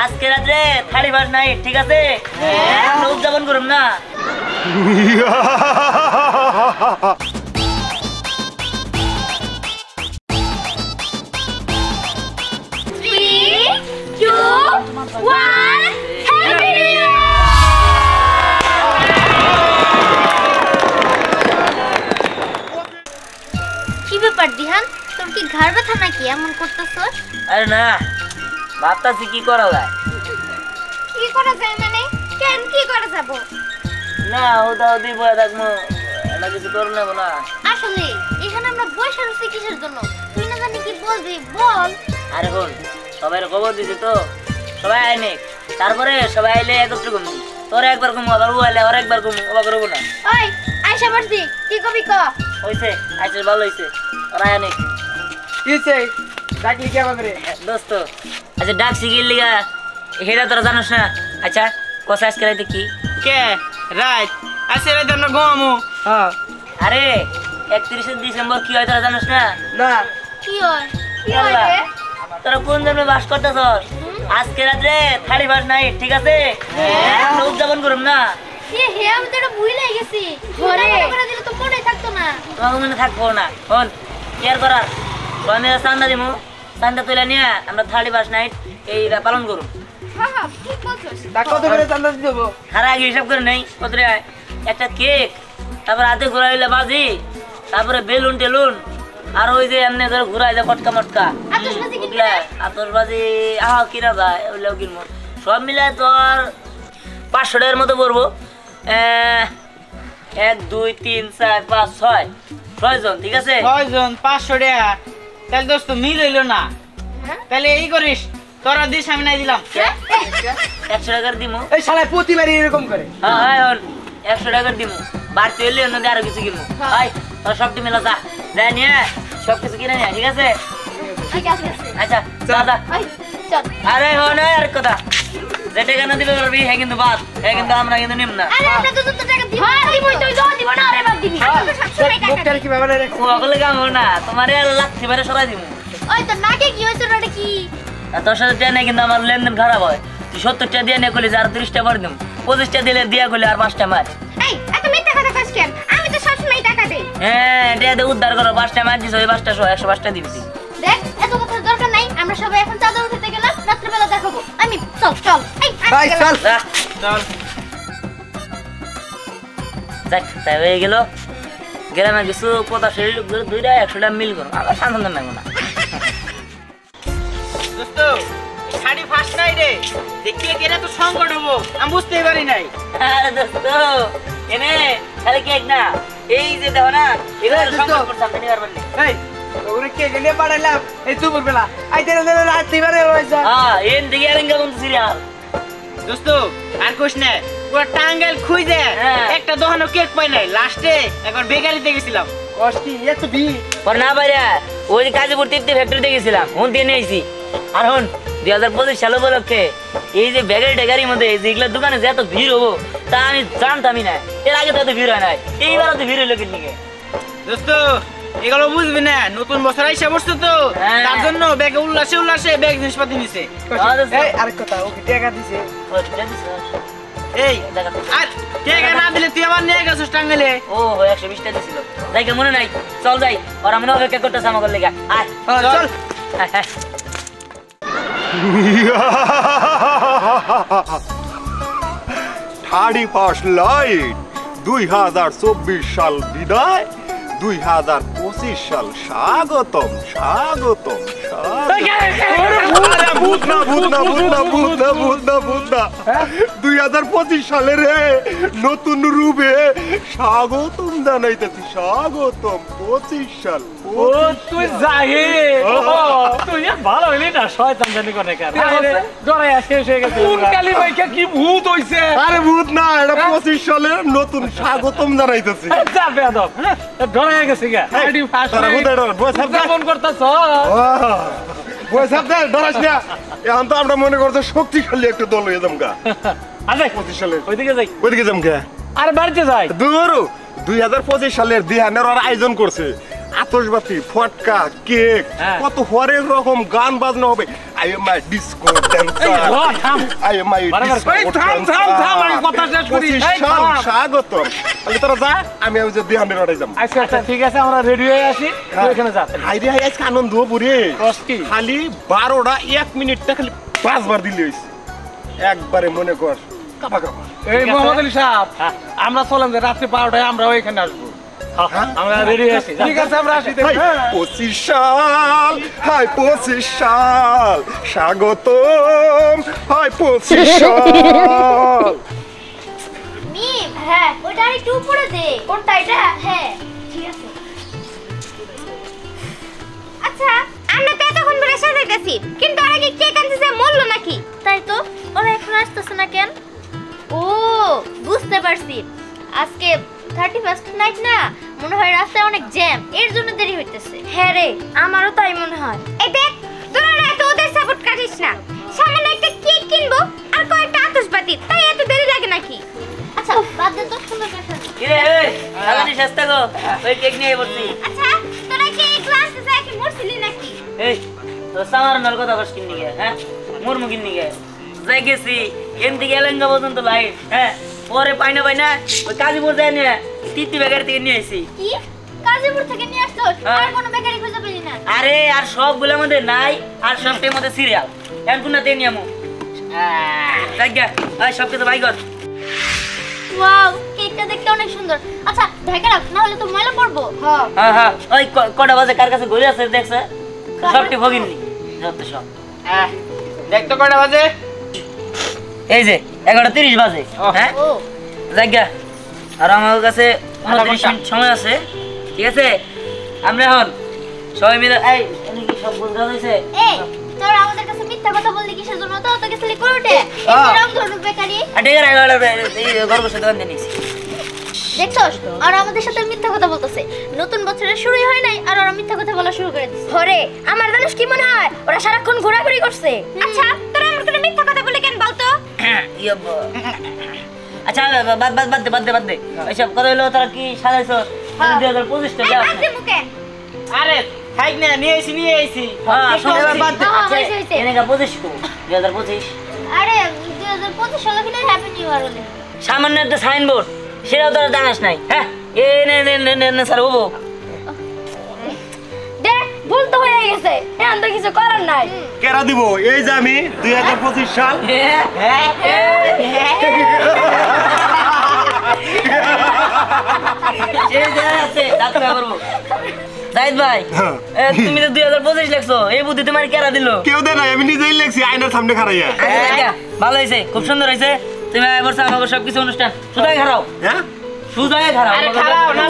আজকে রাতে 31 নাইট, ঠিক আছে? আমরা উদযাপন করব না। কি ব্যাপার দিহান, তোর কি ঘাড় ব্যথা নাকি এমন করতেছস? আরে না, ভাবতাছি কি করা যায়। কি করা যায় মানে? কেন কি করা যাব? না ওটা ওদি বয়া থাকবো, এটা কিছু করব না। আসলে এখানে আমরা বসে রয়েছি কিসের জন্য? তুই না জানি কি বলবি বল। আরে বোন, সবাই খবর দিছি তো, সবাই আইনে, তারপরে সবাই আইলে একত্র করবো। তোর একবার ঘুমো, আবার ও আইলে আর একবার ঘুমো, আবার করবো না। ওই আয়শা বর্দি, কি কবি ক? হইছে, আইছে ভালো হইছে। ওরা আইনে কিছে ডাকলি কি আমারে দোস্ত? আচ্ছা ডাকছি কি লিগা হেডা তোরা জানোস না? আচ্ছা কসা আজকে রাইতে কি? কে রাইট আজকে রাইতে আমরা ঘুমামু। হ্যাঁ আরে 31 ডিসেম্বর কি হয় তোরা জানোস না? না কি হয়? কি হয় রে? তোরা কোন জন্মে বাস করতেছস? আজকে রাতে 31 নাইট, ঠিক আছে? আমরা উদযাপন করব না। হে আমি তো এটা ভুলে গেছি। ঘরে করে দিলে তো মনে থাকতো না। তোমাকে মনে থাকবো না। শোন কেয়ার করার আমি চান্দা দিমু, চান্দা তুলে নিয়ে আমরা 31 নাইট এইটা পালন করব। হ্যাঁ হ্যাঁ ঠিক বলছস। তা কত করে চান্দা দেব? হারা আগে হিসাব করে নেই কত রে। একটা কেক, তারপর হাতে ঘুরাইলে বাজি, তারপরে বেলুন টেলুন, আর ওই যে এমনি ধরে ঘুরাই যায় পটকা মটকা, আতশবাজি কি? আতশবাজি কিনা যায় ওইগুলো কিনবো। সব মিলে তোর 500 টাকার মতো পড়বো। 1 2 3 4 5 6 জন, ঠিক আছে? 6 জন 500 টাকা। তাহলে দোস্ত মিল হইলো না। তাহলে এই করিস, তোরা দিস আমি নাই দিলাম। 100 টাকার দিমু। এই শালা প্রতিবারই এরকম করে। হ্যাঁ হ্যাঁ 100 টাকার দিমু। বাড়তি হইলে অন্য আরো কিছু কিনবো। ভাই তোর সব মিলে যা, যাই নিয়ে সব কিছু কিনে নিয়ে, ঠিক আছে? ঠিক আছে। আচ্ছা দাদা ওই চল। আরে হনে আর কথা যেটা কেন দিবে পারবি হ্যাঁ, কিন্তু বাদ হ্যাঁ, কিন্তু আমরা কিন্তু নিম না। আরে আমরা তো টাকা দিব। হ্যাঁ দিবই, তুই দাও দিব না। আরে বাপ দিবি। আমরা তো 700 টাকা। মুখটার কি ব্যাপার রে? সকলে কাম হবে না, তোমারে লাথি মেরে সরাই দিমু। ওই তো নাকে কি হইছে রে? কি আর তোর সাথে টাকা নেই, কিন্তু আমার লেনদেন খারাপ হয়। তুই 70 টাকা দিয়ে নিয়ে করলি আর 30 টাকা করে দিম, 25 টাকা দিলে দিয়া করলি আর 5 টাকা মার। এই এত মিথ্যা কথা কইছ কেন? আমি তো সবসময় টাকা দেই। হ্যাঁ টাকা দিয়ে উদ্ধার করো, 5 টাকা মার দিছ, ওই 5 টাকা 105 টাকা দিবি। দেখ এত কথার দরকার নাই। আমরা সবাই এখন চাঁদা উঠাতে গেলাম, রাত্রিবেলা দেখাবো। আমি চল। এই ভাই চল চল দেখ তাই হয়ে গেল। গ্রামে কিছু কথা শরীর দুইটা 100 টাকা মিল করো, আবার সাধারণ লাগবো না। দোস্ত শাড়ি ফাস্ট নাই রে, দেখিয়ে গেলে তো সংকট হবো, আমি বুঝতেই পারি নাই। আরে দোস্ত এনে খালি কেক না, এই যে দেখো না এগুলো সংকট করতে আপনি নিবার পারলে। এই ওরে কে গেলে পাড়াইলাম এই দুপুর বেলা আইতে রাত দিবারে হইছে। হ্যাঁ এন দিকে আরেঙ্গা বন্ধু সিরিয়াল। দোস্ত আর কোশ না, পুরো টাঙ্গাইল খুঁজে একটা দোকানে কেক পাই নাই, লাস্টে একবার বেকারিতে গেছিলাম। কষ্টি এত বি পর না বাইরে ওই কাজীপুর তৃপ্তি ফ্যাক্টরিতে গেছিলাম, হুন দিয়ে নিয়ে আইছি। আর হুন 2025 সাল উপলক্ষে এই যে বেকারি টেকারির মধ্যে যেগুলো দোকানে যে এত ভিড় হবো তা আমি জানতামই না। এর আগে তো এত ভিড় হয় নাই, এইবার তো ভিড় হইলো কিনকে। দোস্ত এগুলো বুঝবি না, নতুন বছর আইসা বসছো তো, তার জন্য ব্যাগে উল্লাসে ব্যাগ জিনিসপাতি নিছে। এই আরেক কথা, ওকে টাকা দিছে। এই আর টাকা না দিলে তুই আমার নিয়ে গেছিস টাঙ্গাইলে। ও 120 টাকা দিছিল, যাই কে মনে নাই। চল যাই, ওরা মনে অপেক্ষা করতেছে আমাকে লেগে। আয় চল 31 লাইট 2024 সাল বিদায়, 2025 সাল স্বাগতম। ভূত না 2025 সালে রে নতুন রূপে স্বাগতম জানাইতেছি, স্বাগতম 25 সাল। ও তুই যাহে তুই ভালো হইলি না, শয়তান জানি কোনে কার ডরাই শেষ হয়ে গেছে। কোন কালী ভাইকে কি ভূত হইছে? আরে ভূত না, এটা 25 সালের নতুন স্বাগতম জানাইতেছি। যা বেয়াদব ডরাই গেছে গা। আইডি ফাস্ট কেমন করতেছ? ডরাস না, এখন তো আমরা মনে করছো শক্তিশালী একটা দল হয়ে যাম গা। আরে 25 সালের ওইদিকে যাই, ওইদিকে যাম গা। আরে বাড়িতে যাই। দূর 2025 সালের দিহানের ওরা আয়োজন করছে, আতশবাতি ফটকা কেক হ্যাঁ। কত হরেক রকম গান বাজনা হবে আই এম মাই ডিসকো এই, ও, থাম। আই এম মাই বারবার এই, থাম, থাম, আমি কথা শেষ করি। এই, থাম। স্বাগত তাহলে তোরা যা আমি যে বিহানের অর্ডার যাবো আচ্ছা আচ্ছা ঠিক আছে আমরা রেডি হয়ে আসি তুই এখানে যা হাই রে হাই আজকে আনন্দ পুরে কস কি? খালি 12টা 1 মিনিটটা খালি 5 বার দিলে হইছে একবারে মনে কর কাপা কাপা এই মোহাম্মদ আলী সাহেব আমরা চলেন যে রাত্রি 12টায় আমরা ওইখানে আসবো আমরা রেডি হয়ে আসি ঠিক আছে আমরা আসি 25 সাল হাই 25 সাল স্বাগতম হাই 25 সাল মিম হ্যাঁ ওটা আর একটু উপরে দে কোনটা এটা হ্যাঁ ঠিক আছে আচ্ছা আমরা তো এতক্ষণ ধরে সাজাইতেছি কিন্তু ওরা কি কেক আনতেছে মরলো নাকি তাই তো ওরা এখন আসতেছে না কেন ও বুঝতে পারছি আজকে 31st নাইট না মনে হয় রাস্তায় অনেক জ্যাম এর জন্য দেরি হইতেছে হ্যাঁ রে আমারও তাই মনে হয় এই দেখ তোরা না তো ওদের সাপোর্ট করিস না সামনে একটা কেক কিনবো আর কয়েকটা আতশবাতি তাই এত দেরি লাগে নাকি আচ্ছা বাদ দে তো সুন্দর কথা কি রে এই সালানি সস্তা গো ওই কেক নিয়ে বসছি আচ্ছা তোরা কি এই ক্লাসে যায় কি মরছিলি নাকি এই তো সামার নল কথা কস কিন্নি গে হ্যাঁ মোর মুকিন নিগে যাই গেছি এন থেকে এলেঙ্গা পর্যন্ত লাইট হ্যাঁ পরে পাইনা ওই কাজীপুর যায় না তিতি বেকারি থেকে নিয়ে আসি কি কাজীপুর থেকে নিয়ে আসছো হ্যাঁ। আর কোনো বেকারি খুঁজে পেলি না আরে আর সবগুলোর মধ্যে নাই আর সবটার মধ্যে সিরিয়াল এখন কোন তে নিয়ামু জায়গা ওই সব কিছু বাই কর ওয়াও কেকটা দেখতে অনেক সুন্দর আচ্ছা ঢাকা রাখ না হলে তো ময়লা পড়বো হ্যাঁ হ্যাঁ হ্যাঁ ওই কটা বাজে কার কাছে ঘুরে আছে দেখছে সবটি ভগিননি যত সব দেখ তো কয়টা বাজে এই যে 11:30 বাজে হ্যাঁ ও জায়গা আর আমার কাছে 29 মিনিট সময় আছে ঠিক আছে আমরা এখন সবাই মিলে এই এনে কি সব বুঝা হইছে এই তোরা আমাদের কাছে মিথ্যা কথা বললি কিসের জন্য তো তোকে খালি করে উঠে এরকম ধরনের বেকারি আর ঠিক আছে এই গর্ব সাথে দোকান দিনিস দেখছস আর আমাদের সাথে মিথ্যা কথা বলতেছে নতুন বছরের শুরুই হয় নাই আর ওরা মিথ্যা কথা বলা শুরু করে দিছে হরে আমার জানিস কি মনে হয় ওরা সারাক্ষণ ঘোরাঘুরি করছে আচ্ছা তোরা আমার কোনো মিথ্যা কথা বলে কেন বলতো আচ্ছা বাদ দে এইসব কথা হলো তোরা কি সাজাইছো 2025 টা যাও এই মুখে আরে খাইক না নিয়ে আইছি হ্যাঁ এবার বাদ দে। হ্যাঁ, হয়েছে, হয়েছে। এনে 25 তো 2025 আরে 2025 সালে কিনা হ্যাপি নিউ ইয়ার হলে সামান্য একটা সাইনবোর্ড সেটাও তোরা জানাস নাই হ্যাঁ এ নে স্যার হবো দেখ ভুল তো হয়ে গেছে এখন তো কিছু করার নাই কেরা দিব এই যে আমি 2025 সাল জাহিদ ভাই তুমি তো 2025 লেখছো এই বুদ্ধি তোমার কেরা দিল কেউ দেয় না আমি নিজেই লেখছি আয়নার সামনে খাড়াইয়া ভালো হয়েছে খুব সুন্দর হয়েছে তুমি এবার আমাকে সবকিছু অনুষ্ঠান সুদায় খারাও হ্যাঁ সুদায় খারাও আরে খারাপ না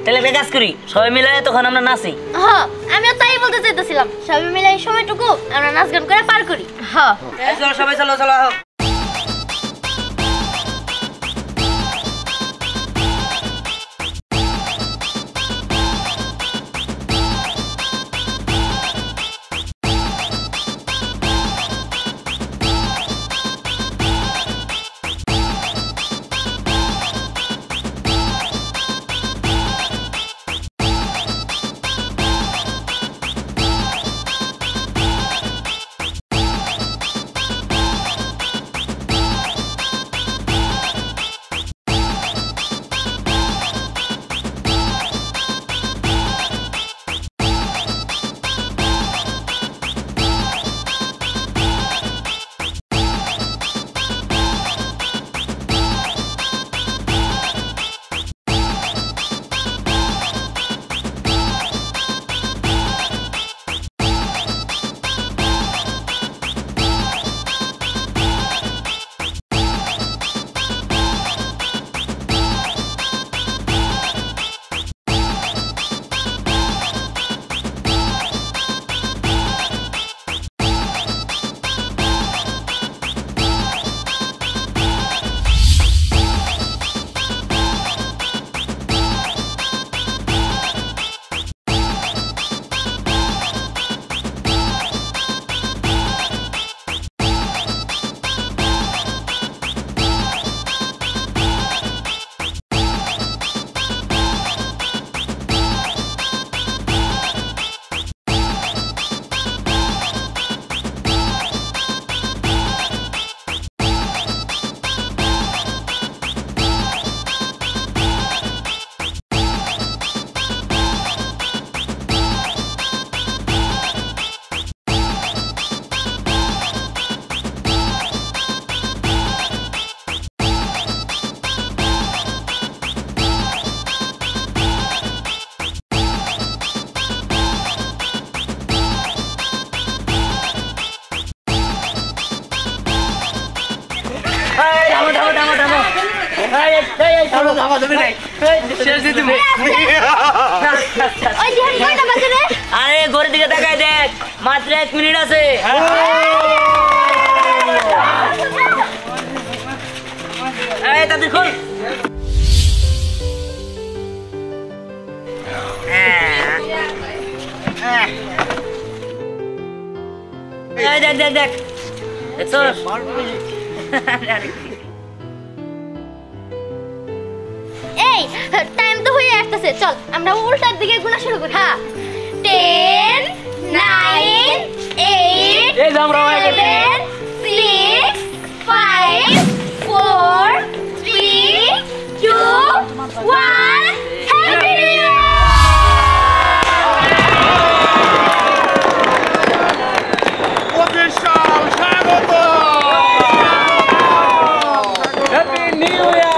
তাহলে একটা কাজ করি সবাই মিলে তখন আমরা নাচি হ্যাঁ আমিও তাই বলতে চাইতেছিলাম সবাই মিলে এই সময়টুকু আমরা নাচ গান করে পার করি হ্যাঁ চলো সবাই চলো ওই দিহান কয়টা বাজে রে? আরে ঘরের দিকে তাকায় দেখ, মাত্র 1 মিনিট আছে। এই তাদের খোল। এই দেখ দেখ দেখ, দেখছস? এই টাইম তো হয়ে আসতেছে, চল আমরা উল্টার দিকে গুণা শুরু করি। হ্যাঁ 10 9 8 এই যে আমরা হয়ে গেছি। 7 6 5 4 3 2 1 হ্যাপি নিউ ইয়ার। অফিশিয়াল স্বাগত হ্যাপি নিউ ইয়ার।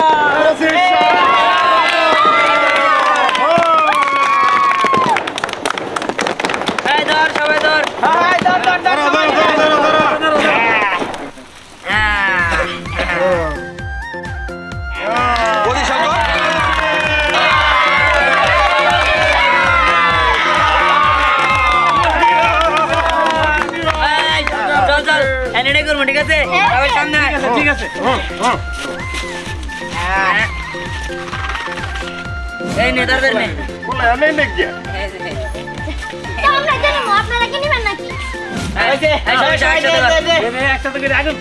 এই ধর, সবাই ধর। এই, চল চল, এনে করবো, ঠিক আছে? সবাই সামনে আয়। ঠিক আছে। এই নেতাদের নে। বলে আমি নাকি তো আমরা জানি আপনারা কি নেবেন নাকি? এই, সবাই একসাথে ধর। একসাথে করে আগুন।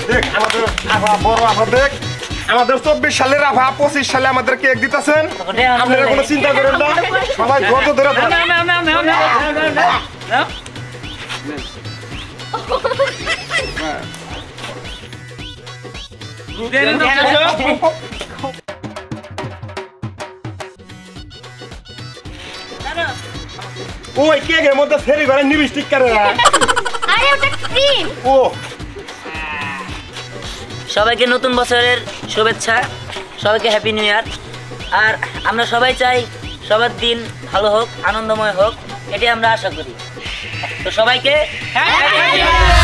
দেখ আমাদের আভা বড় আভা দেখ আমাদের 24 সালের আভা 25 সালে আমাদের কেক দিতেছেন আপনারা কোনো চিন্তা করেন না সবাই ধৈর্য ধরে থাকুন। ওই কেকের মধ্যে ফেরি করে লিপস্টিক করে আরে ওটা ক্রিম। ও সবাইকে নতুন বছরের শুভেচ্ছা, সবাইকে হ্যাপি নিউ ইয়ার। আর আমরা সবাই চাই সবার দিন ভালো হোক, আনন্দময় হোক, এটাই আমরা আশা করি। তো সবাইকে হ্যাপি নিউ ইয়ার।